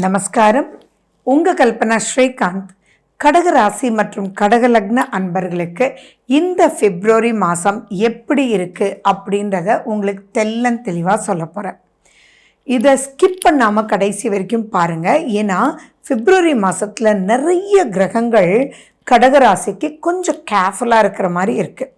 நமஸ்காரம். உங்கள் கல்பனா ஸ்ரீகாந்த். கடகராசி மற்றும் கடகலக்ன அன்பர்களுக்கு இந்த பிப்ரவரி மாதம் எப்படி இருக்குது அப்படின்றத உங்களுக்கு தெளிவாக சொல்ல போகிறேன். இதை ஸ்கிப் பண்ணாமல் கடைசி வரைக்கும் பாருங்கள். ஏன்னா பிப்ரவரி மாதத்தில் நிறைய கிரகங்கள் கடகராசிக்கு கொஞ்சம் கேர்ஃபுல்லாக இருக்கிற மாதிரி இருக்குது.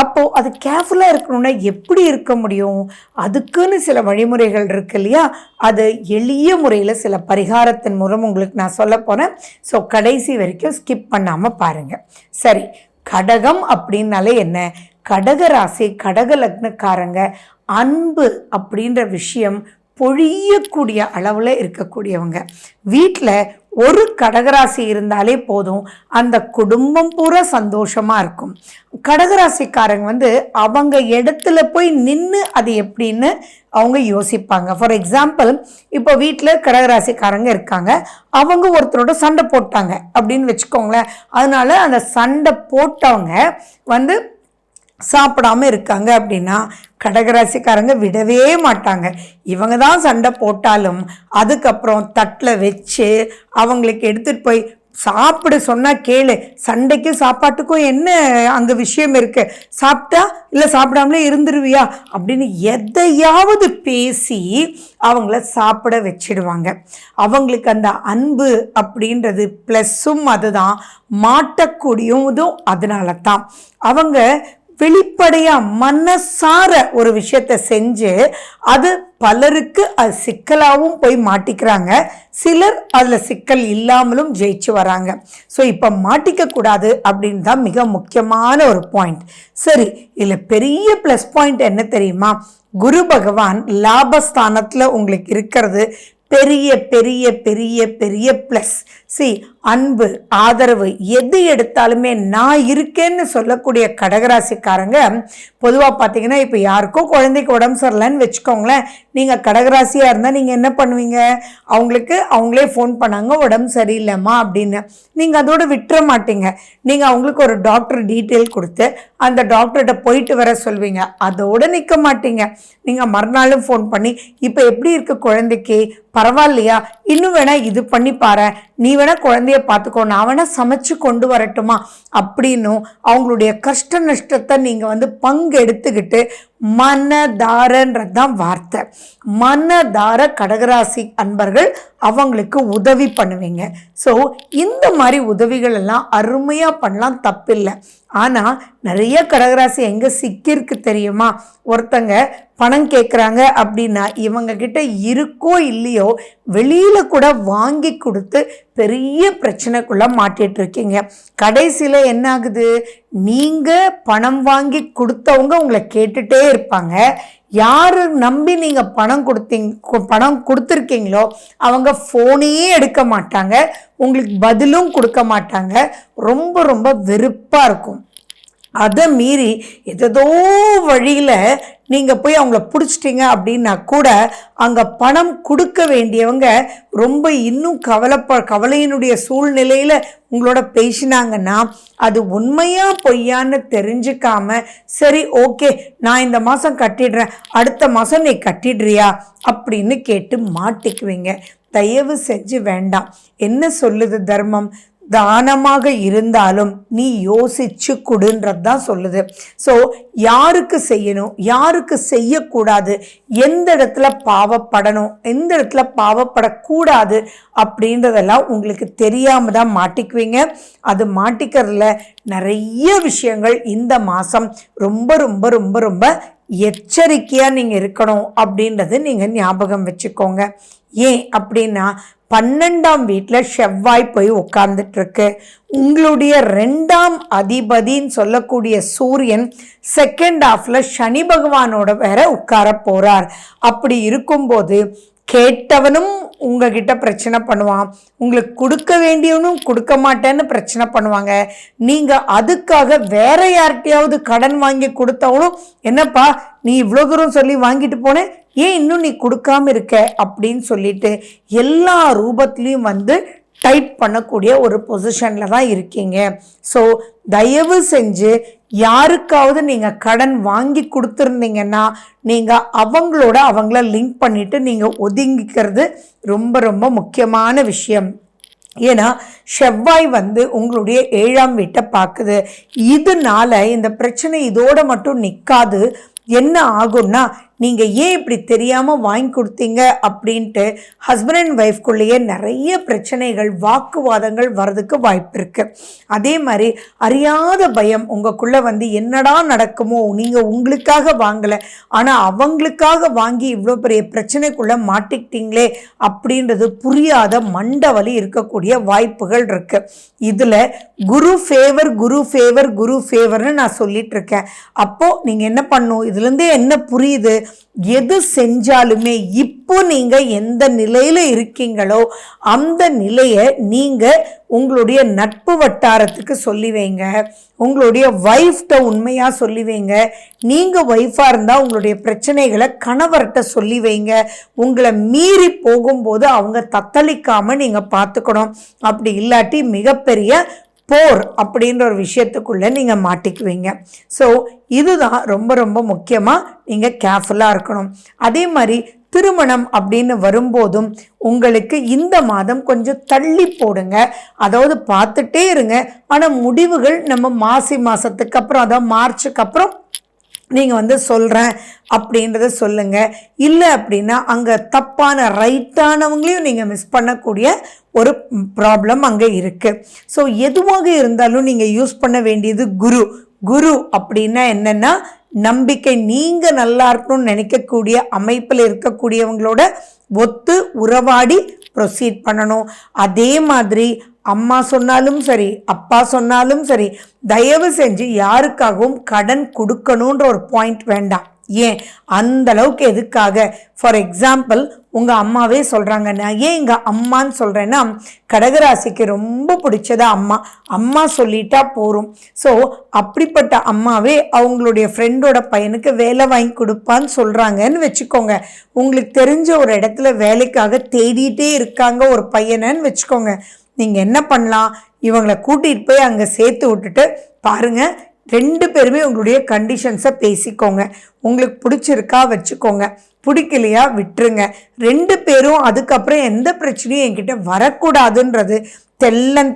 அப்போது அது கேர்ஃபுல்லாக இருக்கணும்னா எப்படி இருக்க முடியும்? அதுக்குன்னு சில வழிமுறைகள் இருக்கு இல்லையா? அது எளிய முறையில் சில பரிகாரத்தின் மூலம் உங்களுக்கு நான் சொல்ல போகிறேன். ஸோ கடைசி வரைக்கும் ஸ்கிப் பண்ணாமல் பாருங்கள். சரி, கடகம் அப்படின்னாலே என்ன? கடகராசி கடக லக்னக்காரங்க அன்பு அப்படின்ற விஷயம் பொழியக்கூடிய அளவில் இருக்கக்கூடியவங்க. வீட்டில் ஒரு கடகராசி இருந்தாலே போதும், அந்த குடும்பம் பூரா சந்தோஷமாக இருக்கும். கடகராசிக்காரங்க அவங்க இடத்துல போய் நின்று அது எப்படின்னு அவங்க யோசிப்பாங்க. ஃபார் எக்ஸாம்பிள், இப்போ வீட்டில் கடகராசிக்காரங்க இருக்காங்க, அவங்க ஒருத்தரோட சண்டை போட்டாங்க அப்படின்னு வச்சுக்கோங்களேன். அதனால அந்த சண்டை போட்டவங்க சாப்பிடாம இருக்காங்க அப்படின்னா கடகராசிக்காரங்க விடவே மாட்டாங்க. இவங்க தான் சண்டை போட்டாலும் அதுக்கப்புறம் தட்டில் வச்சு அவங்களுக்கு எடுத்துகிட்டு போய் சாப்பிட சொன்னால் கேளு, சண்டைக்கும் சாப்பாட்டுக்கும் என்ன அங்கே விஷயம் இருக்குது, சாப்பிட்டா இல்லை சாப்பிடாமலே இருந்துருவியா அப்படின்னு எதையாவது பேசி அவங்கள சாப்பிட வச்சிடுவாங்க. அவங்களுக்கு அந்த அன்பு அப்படின்றது ப்ளஸ்ஸும் அதுதான், மாட்டக்கூடியதும் அதனால தான். அவங்க வெளிப்படையாக மனசார ஒரு விஷயத்தை செஞ்சு அது பலருக்கு அது சிக்கலாகவும் போய் மாட்டிக்கிறாங்க. சிலர் அதில் சிக்கல் இல்லாமலும் ஜெயிச்சு வராங்க. ஸோ இப்போ மாட்டிக்கக்கூடாது அப்படின்னு தான் மிக முக்கியமான ஒரு பாயிண்ட். சரி, இதில் பெரிய ப்ளஸ் பாயிண்ட் என்ன தெரியுமா? குரு பகவான் லாபஸ்தானத்தில் உங்களுக்கு இருக்கிறது பெரிய பெரிய பெரிய பெரிய ப்ளஸ். அன்பு, ஆதரவு, எது எடுத்தாலுமே நான் இருக்கேன்னு சொல்லக்கூடிய கடகராசிக்காரங்க பொதுவாக பார்த்தீங்கன்னா, இப்போ யாருக்கோ குழந்தைக்கு உடம்பு சரியில்லைன்னு வச்சுக்கோங்களேன். நீங்கள் கடகராசியாக இருந்தால் நீங்கள் என்ன பண்ணுவீங்க? அவங்களே ஃபோன் பண்ணாங்க உடம்பு சரியில்லைம்மா அப்படின்னு. நீங்கள் அதோடு விட்டுற மாட்டீங்க. நீங்கள் அவங்களுக்கு ஒரு டாக்டர் டீட்டெயில் கொடுத்து அந்த டாக்டர்கிட்ட போயிட்டு வர சொல்வீங்க. அதோடு நிற்க மாட்டீங்க. நீங்கள் மறுநாளும் ஃபோன் பண்ணி, இப்போ எப்படி இருக்கு குழந்தைக்கு, பரவாயில்லையா, இன்னும் வேணா இது பண்ணி பாரு, நீ வேணா குழந்தைய பார்த்துக்கோ, நான் வேணா சமைச்சு கொண்டு வரட்டுமா அப்படின்னும் அவங்களுடைய கஷ்ட நஷ்டத்தை நீங்கள் பங்கெடுத்துக்கிட்டு மனதாரன்றதான் வார்த்தை. மனதார கடகராசி அன்பர்கள் அவங்களுக்கு உதவி பண்ணுவீங்க. ஸோ இந்த மாதிரி உதவிகள் எல்லாம் அருமையாக பண்ணலாம், தப்பில்லை. ஆனால் நிறைய கடகராசி எங்கே சிக்கிருக்கு தெரியுமா? ஒருத்தங்க பணம் கேட்குறாங்க அப்படின்னா இவங்க கிட்ட இருக்கோ இல்லையோ வெளியில் கூட வாங்கி கொடுத்து பெரிய பிரச்சனைக்குள்ளே மாட்டிகிட்டு இருக்கீங்க. கடைசியில் என்ன ஆகுது? நீங்கள் பணம் வாங்கி கொடுத்தவங்க உங்களை கேட்டுகிட்டே இருப்பாங்க. யார் நம்பி நீங்கள் பணம் கொடுத்துருக்கீங்களோ அவங்க ஃபோனையே எடுக்க மாட்டாங்க, உங்களுக்கு பதிலும் கொடுக்க மாட்டாங்க. ரொம்ப ரொம்ப வெறுப்பாக இருக்கும். அதை மீறி ஏதோ வழியில் நீங்கள் போய் அவங்கள பிடிச்சிட்டிங்க அப்படின்னா கூட அங்கே பணம் கொடுக்க வேண்டியவங்க ரொம்ப இன்னும் கவலையினுடைய சூழ்நிலையில் உங்களோட பேசினாங்கன்னா அது உண்மையா பொய்யான்னு தெரிஞ்சுக்காம, சரி ஓகே நான் இந்த மாதம் கட்டிடுறேன், அடுத்த மாதம் நீ கட்டிடுறியா அப்படின்னு கேட்டு மாட்டிக்குவீங்க. தயவு செஞ்சு வேண்டாம். என்ன சொல்லுது தர்மம்? தானமாக இருந்தாலும் நீ யோசிச்சு கொடுன்றது தான் சொல்லுது. ஸோ யாருக்கு செய்யணும், யாருக்கு செய்யக்கூடாது, எந்த இடத்துல பாவப்படணும், எந்த இடத்துல பாவப்படக்கூடாது அப்படின்றதெல்லாம் உங்களுக்கு தெரியாம தான் மாட்டிக்குவீங்க. அது மாட்டிக்கிறதுல நிறைய விஷயங்கள் இந்த மாதம் ரொம்ப ரொம்ப ரொம்ப ரொம்ப எச்சரிக்கையாக நீங்கள் இருக்கணும் அப்படின்றது நீங்கள் ஞாபகம் வச்சுக்கோங்க. ஏன் அப்படின்னா 12ஆம் வீட்டில் செவ்வாய் போய் உட்கார்ந்துட்டு இருக்கு. உங்களுடைய 2ஆம் அதிபதின்னு சொல்லக்கூடிய சூரியன் செகண்ட் ஹாஃப்ல சனி பகவானோட வேற உட்கார போறார். அப்படி இருக்கும்போது கேட்டவனும் உங்ககிட்ட பிரச்சனை பண்ணுவான், உங்களுக்கு கொடுக்க வேண்டியவனும் கொடுக்க மாட்டேன்னு பிரச்சனை பண்ணுவாங்க. நீங்கள் அதுக்காக வேற யார்கிட்டையாவது கடன் வாங்கி கொடுத்தவனும், என்னப்பா நீ இவ்வளோ தூரம் சொல்லி வாங்கிட்டு போனேன், ஏன் இன்னும் நீ கொடுக்காம இருக்க அப்படின்னு சொல்லிட்டு எல்லா ரூபத்துலேயும் டைட் பண்ணக்கூடிய ஒரு பொசிஷனில் தான் இருக்கீங்க. ஸோ தயவு செஞ்சு யாருக்காவது நீங்கள் கடன் வாங்கி கொடுத்துருந்தீங்கன்னா நீங்கள் அவங்கள லிங்க் பண்ணிவிட்டு நீங்கள் ஒதுங்கிக்கிறது ரொம்ப ரொம்ப முக்கியமான விஷயம். ஏன்னா செவ்வாய் உங்களுடைய 7ஆம் வீட்டை பார்க்குது. இதனால இந்த பிரச்சனை இதோட மட்டும் நிற்காது. என்ன ஆகும்னா, நீங்கள் ஏன் இப்படி தெரியாமல் வாங்கி கொடுத்தீங்க அப்படின்ட்டு ஹஸ்பண்ட் அண்ட் ஒய்ஃப்குள்ளேயே நிறைய பிரச்சனைகள், வாக்குவாதங்கள் வர்றதுக்கு வாய்ப்பு இருக்குது. அதே மாதிரி அறியாத பயம் உங்களுக்குள்ளே என்னடா நடக்குமோ, நீங்கள் உங்களுக்காக வாங்கலை ஆனால் அவங்களுக்காக வாங்கி இவ்வளோ பெரிய பிரச்சனைக்குள்ளே மாட்டிக்கிட்டீங்களே அப்படின்றது புரியாத மண்டவலி இருக்கக்கூடிய வாய்ப்புகள் இருக்குது. இதில் குரு ஃபேவர் குரு ஃபேவர் குரு ஃபேவர்னு நான் சொல்லிட்டு இருக்கேன். அப்போது நீங்கள் என்ன பண்ணணும், இதுலேருந்தே என்ன புரியுது, எது செஞ்சாலுமே இப்போ நீங்கள் எந்த நிலையில் இருக்கீங்களோ அந்த நிலையை நீங்கள் உங்களுடைய நட்பு வட்டாரத்துக்கு சொல்லி வைங்க, உங்களுடைய ஒய்ஃப்ட உண்மையாக சொல்லி வைங்க. நீங்கள் ஒய்ஃபாக இருந்தால் உங்களுடைய பிரச்சனைகளை கணவர்கிட்ட சொல்லி வைங்க. உங்களை மீறி போகும்போது அவங்க தத்தளிக்காமல் நீங்கள் பார்த்துக்கணும். அப்படி இல்லாட்டி மிகப்பெரிய போர் அப்படின்ற ஒரு விஷயத்துக்குள்ளே நீங்கள் மாட்டிக்குவீங்க. ஸோ இதுதான் ரொம்ப ரொம்ப முக்கியமாக நீங்கள் கேர்ஃபுல்லாக இருக்கணும். அதே மாதிரி திருமணம் அப்படின்னு வரும்போதும் உங்களுக்கு இந்த மாதம் கொஞ்சம் தள்ளி போடுங்க. அதாவது பார்த்துட்டே இருங்க. ஆனால் முடிவுகள் நம்ம மாதத்துக்கு அப்புறம், அதாவது மார்ச்சுக்கு அப்புறம் நீங்கள் சொல்கிறேன் அப்படின்றத சொல்லுங்கள். இல்லை அப்படின்னா அங்கே தப்பான ரைட்டானவங்களையும் நீங்கள் மிஸ் பண்ணக்கூடிய ஒரு ப்ராப்ளம் அங்கே இருக்குது. ஸோ எதுவாக இருந்தாலும் நீங்கள் யூஸ் பண்ண வேண்டியது குரு. குரு அப்படின்னா என்னென்னா நம்பிக்கை. நீங்கள் நல்லா இருக்கணும்னு நினைக்கக்கூடிய அமைப்பில் இருக்கக்கூடியவங்களோட ஒத்து உறவாடி ப்ரொசீட் பண்ணணும். அதே மாதிரி அம்மா சொன்னாலும் சரி, அப்பா சொன்னாலும் சரி, தயவு செஞ்சு யாருக்காகவும் கடன் கொடுக்கணுன்ற ஒரு பாயிண்ட் வேண்டாம். ஏன் அந்த அளவுக்கு எதுக்காக? ஃபார் எக்ஸாம்பிள் உங்கள் அம்மாவே சொல்கிறாங்க. நான் ஏன் எங்கள் அம்மான்னு சொல்கிறேன்னா, கடகராசிக்கு ரொம்ப பிடிச்சதா அம்மா. அம்மா சொல்லிட்டா போகும். ஸோ அப்படிப்பட்ட அம்மாவே அவங்களுடைய ஃப்ரெண்டோட பையனுக்கு வேலை வாங்கி கொடுப்பான்னு சொல்கிறாங்கன்னு வச்சுக்கோங்க. உங்களுக்கு தெரிஞ்ச ஒரு இடத்துல வேலைக்காக தேடிட்டே இருக்காங்க ஒரு பையனைன்னு வச்சுக்கோங்க. நீங்கள் என்ன பண்ணலாம், இவங்களை கூட்டிகிட்டு போய் அங்கே சேர்த்து விட்டுட்டு பாருங்கள், 2 பேருமே உங்களுடைய கண்டிஷன்ஸை பேசிக்கோங்க. உங்களுக்கு பிடிச்சிருக்கா வச்சுக்கோங்க, பிடிக்கலையா விட்டுருங்க. 2 பேரும் அதுக்கப்புறம் எந்த பிரச்சனையும் என்கிட்ட வரக்கூடாதுன்றது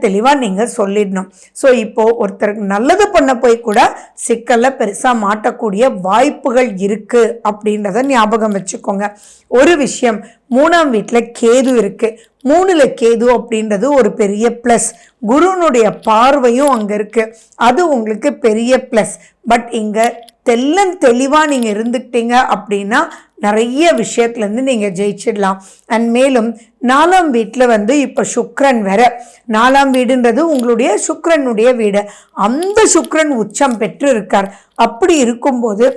தெளிவாக நீங்கள் சொல்லிடணும். ஸோ இப்போது ஒருத்தருக்கு நல்லது பண்ண போய் கூட சிக்கலில் பெருசாக மாட்டக்கூடிய வாய்ப்புகள் இருக்குது அப்படின்றத ஞாபகம் வச்சுக்கோங்க. ஒரு விஷயம், 3ஆம் வீட்டில் கேது இருக்குது. 3ல் கேது அப்படின்றது ஒரு பெரிய ப்ளஸ். குருனுடைய பார்வையும் அங்கே இருக்குது, அது உங்களுக்கு பெரிய ப்ளஸ். பட் இங்கே தெளிவாக நீங்கள் இருந்துக்கிட்டீங்க அப்படின்னா நிறைய விஷயத்துலேருந்து நீங்கள் ஜெயிச்சிடலாம். அண்ட் மேலும் 4ஆம் வீட்டில் இப்போ சுக்கிரன் வேற. 4ஆம் வீடுன்றது உங்களுடைய சுக்கிரனுடைய வீடு. அந்த சுக்கிரன் உச்சம் பெற்று இருக்கார். அப்படி இருக்கும்போது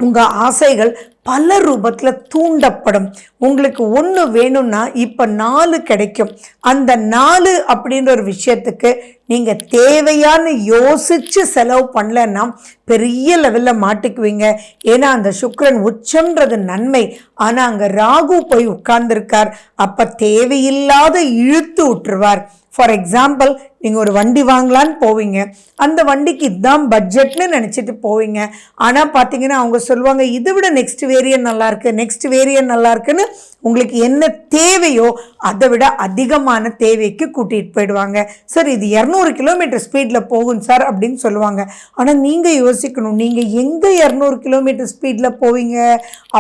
உங்கள் ஆசைகள் பல ரூபத்தில் தூண்டப்படும். உங்களுக்கு ஒன்று வேணும்னா இப்போ 4 கிடைக்கும். அந்த 4 அப்படின்ற ஒரு விஷயத்துக்கு நீங்கள் தேவையான யோசித்து செலவு பண்ணலன்னா பெரிய லெவலில் மாட்டிக்குவீங்க. ஏன்னா அந்த சுக்கிரன் உச்சம்ன்றது நன்மை, ஆனால் அங்கே ராகு போய் உட்கார்ந்துருக்கார். அப்போ தேவையில்லாத இழுத்து விட்டுருவார். ஃபார் எக்ஸாம்பிள், நீங்கள் ஒரு வண்டி வாங்கலான்னு போவீங்க, அந்த வண்டிக்கு இதுதான் பட்ஜெட்னு நினச்சிட்டு போவீங்க. ஆனால் பார்த்தீங்கன்னா அவங்க சொல்லுவாங்க இதை விட நெக்ஸ்ட் வேரியன்ட் நல்லாயிருக்கு, நெக்ஸ்ட் வேரியன்ட் நல்லா இருக்குன்னு உங்களுக்கு என்ன தேவையோ அதை விட அதிகமான தேவைக்கு கூட்டிகிட்டு போயிடுவாங்க. சார் இது 200 கிலோமீட்டர் ஸ்பீடில் போகும் சார் அப்படின்னு சொல்லுவாங்க. ஆனால் நீங்கள் யோசிக்கணும், நீங்கள் எங்கே 200 கிலோமீட்டர் ஸ்பீடில் போவீங்க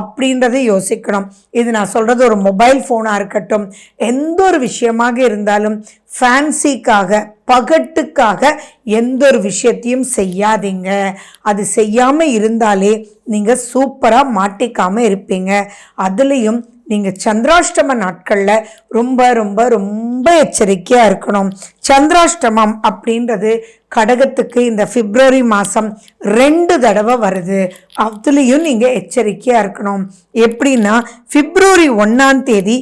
அப்படின்றத யோசிக்கணும். இது நான் சொல்கிறது ஒரு மொபைல் ஃபோனாக இருக்கட்டும், எந்த ஒரு விஷயமாக இருந்தாலும் ஃபேன்சிக்காக, பகட்டுக்காக எந்த ஒரு விஷயத்தையும் செய்யாதீங்க. அது செய்யாமல் இருந்தாலே நீங்கள் சூப்பராக மாட்டிக்காமல் இருப்பீங்க. அதுலேயும் நீங்கள் சந்திராஷ்டம நாட்களில் ரொம்ப ரொம்ப ரொம்ப எச்சரிக்கையாக இருக்கணும். சந்திராஷ்டமம் அப்படின்றது கடகத்துக்கு இந்த பிப்ரவரி மாதம் 2 தடவை வருது. அதுலேயும் நீங்கள் எச்சரிக்கையாக இருக்கணும். எப்படின்னா பிப்ரவரி 1ஆம் தேதி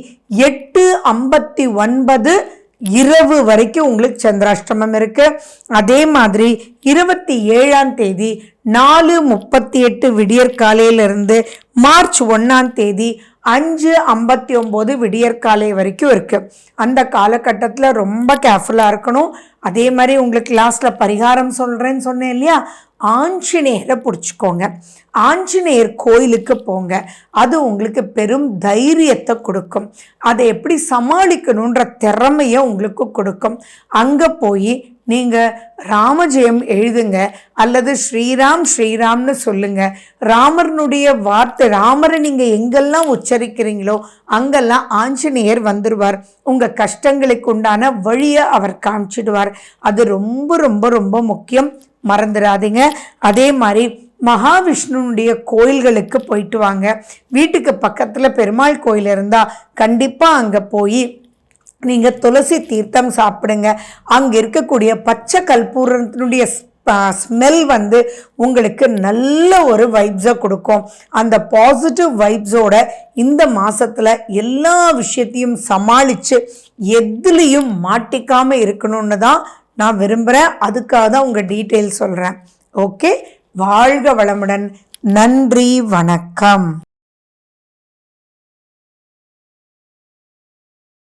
8:59 இரவு வரைக்கும் உங்களுக்கு சந்திராஷ்டமம் இருக்கு. அதே மாதிரி 27ஆம் தேதி 4:38 விடியற் காலையிலிருந்து மார்ச் 1ஆம் தேதி 5:59 விடியற்காலை வரைக்கும் இருக்குது. அந்த காலகட்டத்தில் ரொம்ப கேர்ஃபுல்லாக இருக்கணும். அதே மாதிரி உங்களுக்கு கிளாஸில் பரிகாரம் சொல்கிறேன்னு சொன்னேன் இல்லையா, ஆஞ்சநேயரை பிடிச்சிக்கோங்க. ஆஞ்சநேயர் கோயிலுக்கு போங்க. அது உங்களுக்கு பெரும் தைரியத்தை கொடுக்கும். அதை எப்படி சமாளிக்கணுன்ற திறமையை உங்களுக்கு கொடுக்கும். அங்கே போய் நீங்கள் ராமஜெயம் எழுதுங்க, அல்லது ஸ்ரீராம் ஸ்ரீராம்னு சொல்லுங்க. ராமர்னுடைய வார்த்தை, ராமரை நீங்கள் எங்கெல்லாம் உச்சரிக்கிறீங்களோ அங்கெல்லாம் ஆஞ்சநேயர் வந்துடுவார். உங்கள் கஷ்டங்களுக்கு உண்டான வழியை அவர் காமிச்சிடுவார். அது ரொம்ப ரொம்ப ரொம்ப முக்கியம், மறந்துடாதீங்க. அதே மாதிரி மகாவிஷ்ணுனுடைய கோயில்களுக்கு போயிட்டு வாங்க. வீட்டுக்கு பக்கத்தில் பெருமாள் கோயில் இருந்தால் கண்டிப்பாக அங்கே போய் நீங்கள் துளசி தீர்த்தம் சாப்பிடுங்க. அங்கே இருக்கக்கூடிய பச்சை கற்பூரத்தினுடைய ஸ்மெல் உங்களுக்கு நல்ல ஒரு வைப்ஸை கொடுக்கும். அந்த பாசிட்டிவ் வைப்ஸோட இந்த மாதத்தில் எல்லா விஷயத்தையும் சமாளித்து எதுலேயும் மாட்டிக்காமல் இருக்கணும்னு தான் நான் விரும்புகிறேன். அதுக்காக தான் உங்கள் டீட்டெயில் சொல்கிறேன். ஓகே, வாழ்க வளமுடன். நன்றி, வணக்கம்.